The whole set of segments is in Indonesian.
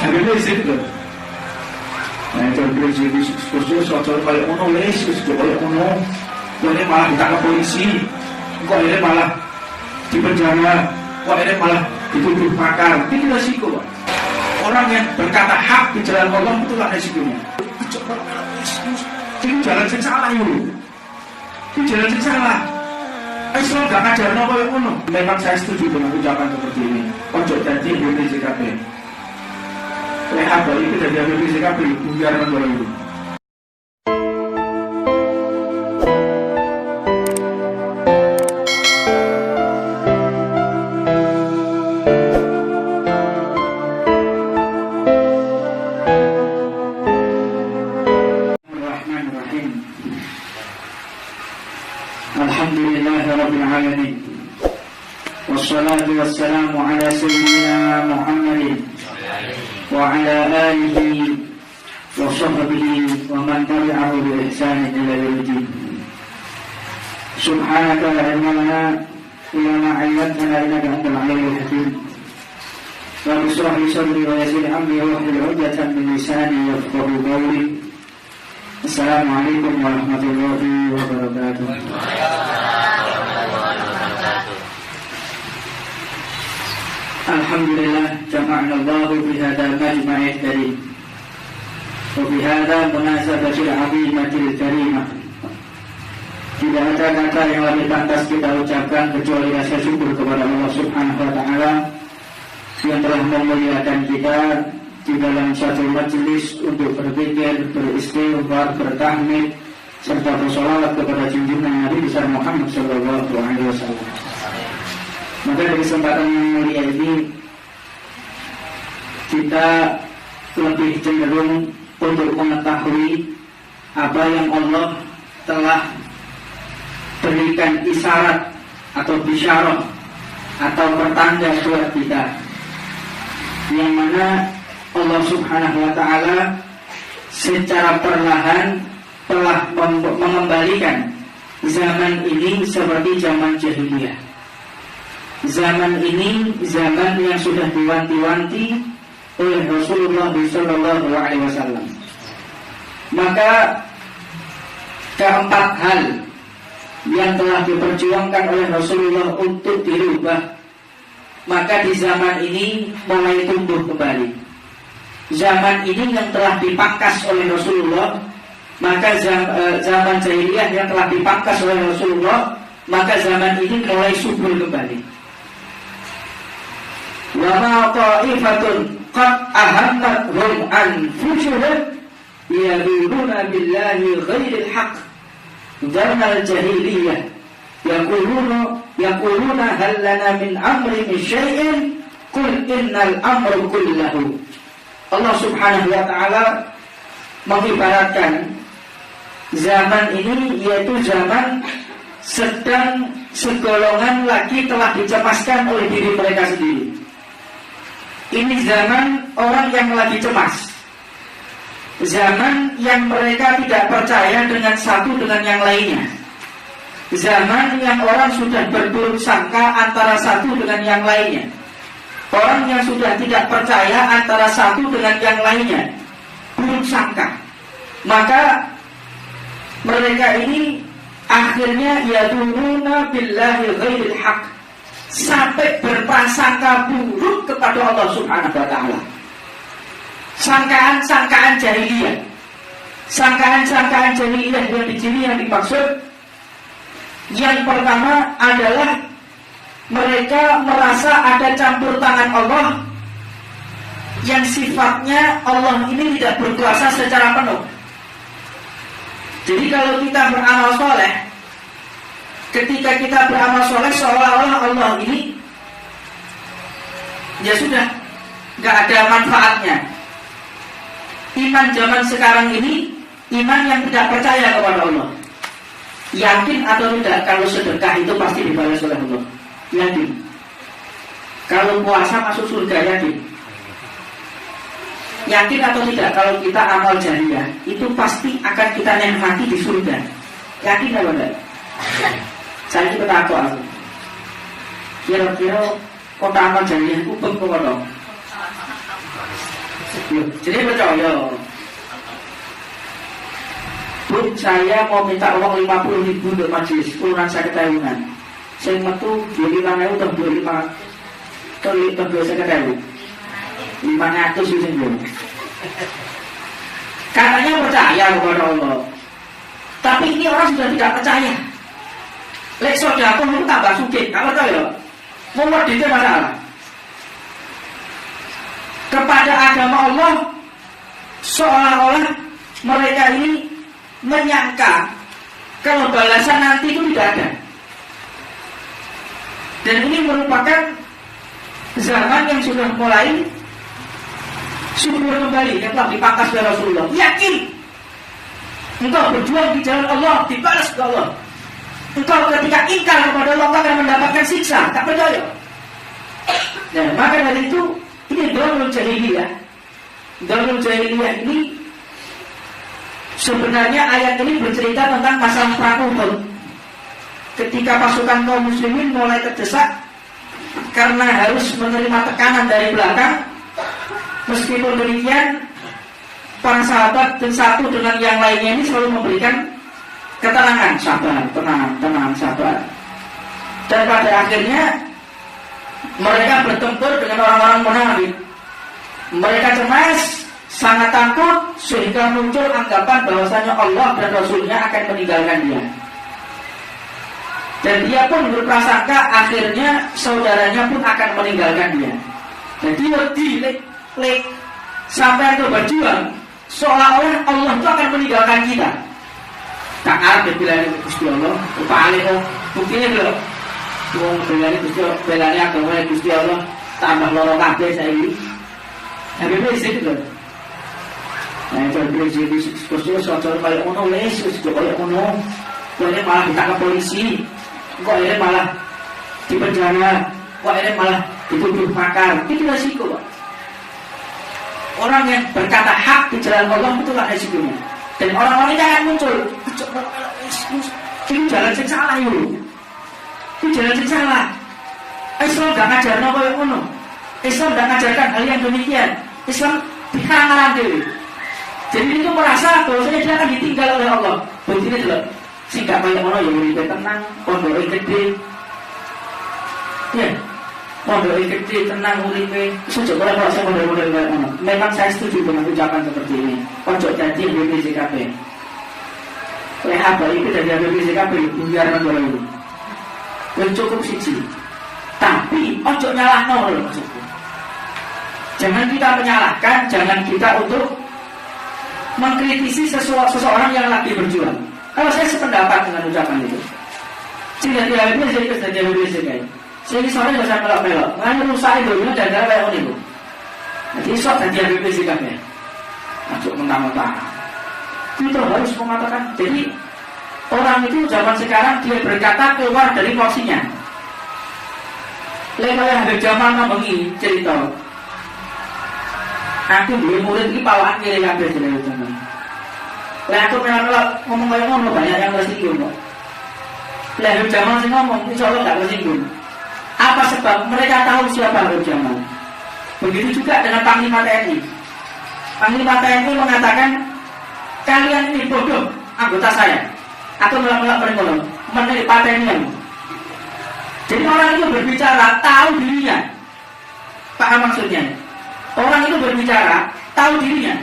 Akhirnya itu. Nah itu khusus soal kayak ono Yesus kayak ono, ini malah ditangkap polisi, kok ini malah di penjara, kok ini malah dituduh makar. Ini resiko, Pak. Orang yang berkata hak di jalan Allah itulah resikonya. Itu jalan yang salah itu. Itu jalan yang salah. Islam gak ngajar apa yang ngono. Memang saya setuju dengan ucapan seperti ini. Ojo jadi BPJKB. Lehat dari itu dari BPJKB biar menjual itu. Alhamdulillahirrabbilalamin. Wassalatu wassalamu ala sayyidina Muhammadin wa ala alihi wa sahbihi wa man tabi'ahu bi ihsanin ila yaumil. Subhanaka la ilma lana illa ma 'allamtana innaka antal alimul hakim. Wa bishrah li sadri wa yassir li amri wa hlul 'uqdatam min lisani yafqahu qawli. Assalamualaikum warahmatullahi wabarakatuh. Alhamdulillah jama'na Allah fi hadzal majma'il karim. Wa fi hadzal munasabatil 'azimatil karimah. Tidak ada kata yang lebih pantas kita ucapkan kecuali rasa syukur kepada Allah Subhanahu wa taala yang telah memuliakan kita di dalam satu majelis untuk berzikir, beristighfar, bertahmid serta bersolawat kepada junjungan Nabi besar Muhammad sallallahu alaihi wasallam. Maka dari kesempatan yang mulia ini kita lebih cenderung untuk mengetahui apa yang Allah telah berikan isyarat atau bisyarah atau pertanda buat kita, yang mana Allah Subhanahu wa ta'ala secara perlahan telah mengembalikan zaman ini seperti zaman jahiliyah. Zaman ini zaman yang sudah diwanti-wanti oleh Rasulullah sallallahu alaihi wasallam. Maka keempat hal yang telah diperjuangkan oleh Rasulullah untuk dirubah, maka di zaman ini mulai tumbuh kembali. Zaman ini yang telah dipangkas oleh Rasulullah, maka zaman jahiliyah yang telah dipangkas oleh Rasulullah, maka zaman ini mulai subur kembali. Wa ma qa'ifatun qad ahammathum anfusuhum yaduruna billahi ghairil haqq dhanal jahiliyah yaquluna hal lana min amri min syai'in qul innal amru kullahu. Allah Subhanahu wa ta'ala mengibaratkan zaman ini yaitu zaman sedang segolongan lagi telah dicemaskan oleh diri mereka sendiri. Ini zaman orang yang lagi cemas, zaman yang mereka tidak percaya dengan satu dengan yang lainnya, zaman yang orang sudah berburuk sangka antara satu dengan yang lainnya, orang yang sudah tidak percaya antara satu dengan yang lainnya, buruk sangka. Maka mereka ini akhirnya yaduruna billahi ghairil haqq, sampai berprasangka buruk kepada Allah Subhanahu wa ta'ala. Sangkaan-sangkaan jahiliyah, sangkaan-sangkaan jahiliyah yang di sini yang dimaksud, yang pertama adalah mereka merasa ada campur tangan Allah, yang sifatnya Allah ini tidak berkuasa secara penuh. Jadi kalau kita beramal soleh, ketika kita beramal soleh seolah-olah Allah ini ya sudah gak ada manfaatnya. Iman zaman sekarang ini iman yang tidak percaya kepada Allah. Yakin atau tidak kalau sedekah itu pasti dibalas oleh Allah? Yakin. Kalau puasa masuk surga, yakin. Yakin atau tidak kalau kita amal jariah itu pasti akan kita nikmati di surga? Yakin atau tidak? Saya juga takut aku. Kira-kira kota amal jariah itu bengkok. Jadi percaya. Bu, saya mau minta uang 50.000 untuk majelis kurang saya ketahuan. Saya metu 25.000 atau 25 atau saya ketahuan 500 itu belum. Katanya percaya kepada Allah. Tapi ini orang sudah tidak percaya. Lek sodako itu tambah sugih, nggak percaya ya? Membuat itu masalah. Kepada agama Allah seolah-olah mereka ini menyangka kalau balasan nanti itu tidak ada. Dan ini merupakan zaman yang sudah mulai subur kembali yang telah dipangkas oleh Rasulullah. Yakin engkau berjuang di jalan Allah dibalas oleh Allah. Engkau ketika ingkar kepada Allah akan mendapatkan siksa. Tak percaya. Nah, maka dari itu ini Darul Jahiliyah. Darul Jahiliyah ini sebenarnya ayat ini bercerita tentang masalah perang Uhud. Ketika pasukan kaum muslimin mulai terdesak karena harus menerima tekanan dari belakang. Meskipun demikian, para sahabat dan satu dengan yang lainnya ini selalu memberikan ketenangan, sabar, tenang, sabar. Dan pada akhirnya mereka bertempur dengan orang-orang munafik. Mereka cemas, sangat takut, sehingga muncul anggapan bahwasanya Allah dan Rasulnya akan meninggalkan dia. Dan dia pun berprasangka akhirnya saudaranya pun akan meninggalkan dia. Jadi lek sampai itu berjuang seolah-olah Allah itu akan meninggalkan kita. Tak ada bilangnya Gusti Allah, paling buktinya belum. Wong bilangnya Gusti Allah, bilangnya agama Gusti Allah tambah loro kabeh saiki. Habis itu lho. Nah, jadi Gusti Allah soal kaya ono wis kaya ono. Kok malah ditangkap polisi. Kok ini malah di penjara. Kok ini malah dituduh makar. Itu resiko, Pak. Orang yang berkata hak di jalan Allah itulah resikonya. Dan orang-orang ini akan muncul. Ini jalan yang salah yuk. Ini jalan yang salah. Islam tidak ngajarkan apa yang ono. Islam tidak ngajarkan hal yang demikian. Islam dihalang dewi. Jadi itu merasa bahwasanya dia akan ditinggal oleh Allah. Begini dulu. Sehingga banyak ono yang lebih tenang, pondok gede. Ya. Pondok gede tenang uripe. Sejak kalau saya model-model kayak mana. Memang saya setuju dengan ucapan seperti ini. Pondok jadi BPJKP. Lehaba itu dari BPJKP biarkan bola itu. Dan cukup siji. Tapi ojo nyalahno loh maksudku. Jangan kita menyalahkan, jangan kita untuk mengkritisi seseorang yang lagi berjuang. Kalau saya sependapat dengan ucapan itu. Jika dia habis jadi kesedihan BPJKP. Jadi sore nggak usah melok-melok, nggak rusak itu, ini dan kayak ini bu. Jadi sok tadi ada BPJK ya, masuk mentang-mentang. Kita harus mengatakan, jadi orang itu zaman sekarang dia berkata keluar dari porsinya. Lewat Habib Jamal ngomongin cerita. Aku dulu murid ini pawaan kiri kabeh jadi zaman. Lah aku melok ngomong kayak ngono banyak yang tersinggung kok. Lah Habib Jamal sih ngomong, insya Allah nggak tersinggung. Apa sebab mereka tahu siapa Habib Jamal? Begitu juga dengan Panglima TNI. Panglima TNI mengatakan kalian ini bodoh anggota saya. Atau melak-melak peringkolong mengenai patennya. Jadi orang itu berbicara tahu dirinya. Paham maksudnya? Orang itu berbicara tahu dirinya.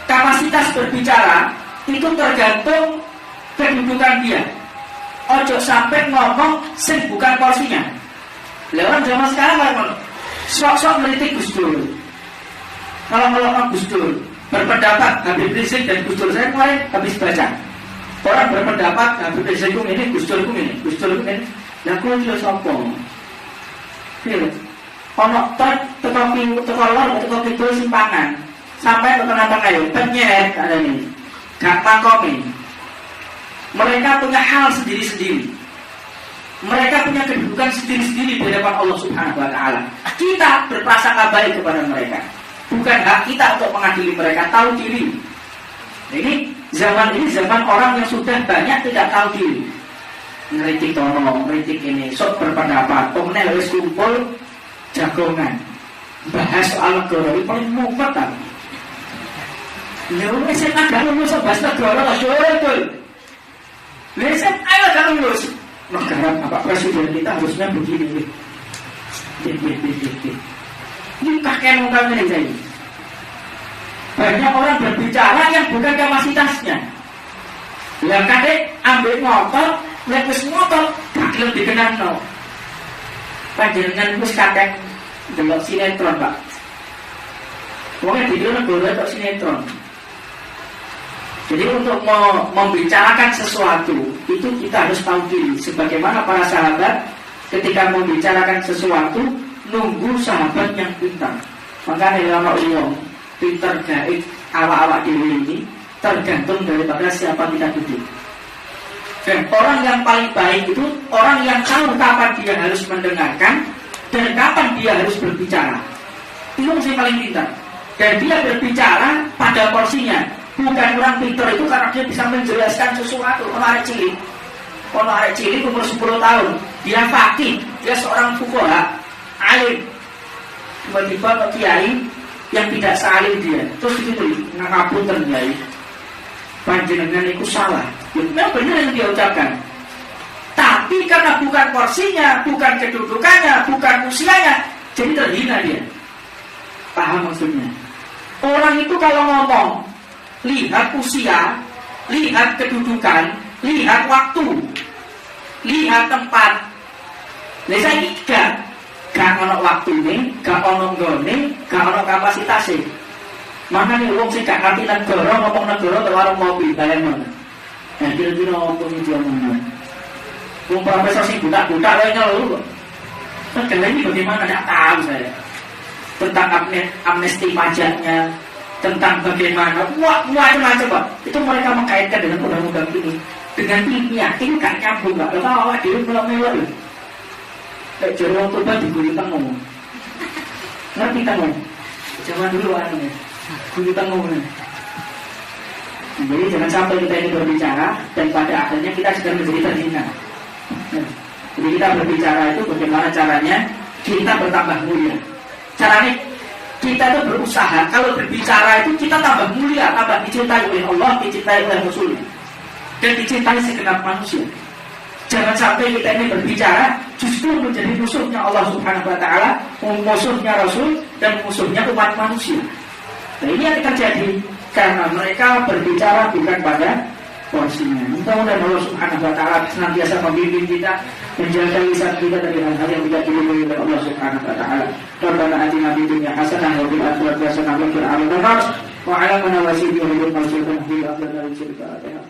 Kapasitas berbicara itu tergantung kedudukan dia. Ojo sampai ngomong sing bukan porsinya. Lewat zaman sekarang kalau sok-sok meritik Gus Dur. Kalau Gus Dur berpendapat Habib Rizik dan Gus Dur, saya kemarin habis baca. Orang berpendapat Habib Rizik ini, Gus Dur ini, Gus Dur ini. Lah kok yo sapa? Piye? Ono teko lor teko kidul simpangan. Sampai ke tengah-tengah yo penyet ada ini. Gak makomi. Mereka punya hal sendiri-sendiri. Mereka punya kedudukan sendiri-sendiri di hadapan Allah Subhanahu wa taala. Kita berprasangka baik kepada mereka. Bukan hak kita untuk mengadili mereka, tahu diri. Ini zaman orang yang sudah banyak tidak tahu diri. Ngeritik ngeritik ini, sok berpendapat, pemenang harus kumpul jagongan. bahas soal negara ini paling mumpet kan. Ya udah SMA gak lulus bahas negara lah betul. SMA gak lulus negara Bapak Presiden kita harusnya begini. Ini kakek nongkrong ini saya. Banyak orang berbicara yang bukan kapasitasnya. Yang kakek ambil motor, lepas motor, kakek lebih kenal no. Panjenengan wis kakek delok sinetron Pak. Pokoknya video negara atau sinetron. Jadi untuk membicarakan sesuatu itu kita harus tahu diri. Sebagaimana para sahabat ketika membicarakan sesuatu nunggu sahabat yang pintar. Makanya lama uang pintar gaib awak-awak diri ini tergantung daripada siapa kita duduk. Dan orang yang paling baik itu orang yang tahu kapan dia harus mendengarkan dan kapan dia harus berbicara. Itu yang paling pintar. Dan dia berbicara pada porsinya. Bukan orang pintar itu karena dia bisa menjelaskan sesuatu. Kalau arek cilik umur 10 tahun, dia fakih, dia seorang fuqaha, alim. Tiba-tiba ke kiai yang tidak salim dia, terus gitu ngapunten kiai. Panjenengan itu salah. Memang benar yang dia ucapkan. Tapi karena bukan porsinya, bukan kedudukannya, bukan usianya, jadi terhina dia. Paham maksudnya? Orang itu kalau ngomong, lihat usia, lihat kedudukan, lihat waktu, lihat tempat. Lah saiki gak ono waktune, gak ono nggone, gak ono kapasitasé. Makane wong sing gak ngerti negara ngomong negara tek warung kopi bayangno. Nah, kira-kira opo iki ngomong. Wong profesor sing buta-buta wae ngeluh kok. Kan ini bagaimana enggak tahu saya. Tentang amnesti pajaknya, tentang bagaimana macam-macam Pak. Itu mereka mengkaitkan dengan undang-undang ini dengan ilmiah. Ini gak nyambung Pak. Tahu awak dhewe melok-melok lho. Kayak jero wong tobat diguri tengu. Ngerti tengu? Zaman dulu anu ya. Guri tengu. Jadi jangan sampai kita ini berbicara dan pada akhirnya kita sedang menjadi terhina. Jadi kita berbicara itu bagaimana caranya kita bertambah mulia. Caranya kita itu berusaha. Kalau berbicara itu kita tambah mulia, tambah dicintai oleh Allah, dicintai oleh Rasul, dan dicintai segenap manusia. Jangan sampai kita ini berbicara justru menjadi musuhnya Allah Subhanahu Wa Taala, musuhnya Rasul, dan musuhnya umat manusia. Nah ini yang terjadi karena mereka berbicara bukan pada porsinya. Mudah-mudahan Allah Subhanahu Wa Taala senantiasa membimbing kita, menjaga lisan kita dari hal-hal yang tidak diridhoi oleh Allah Subhanahu Wa Taala. Rabbana atina fid dunya hasanah wa fil akhirati hasanah wa qina adzabannar. Wa 'ala man wasiyyi wa bil mawsiyati fil akhirati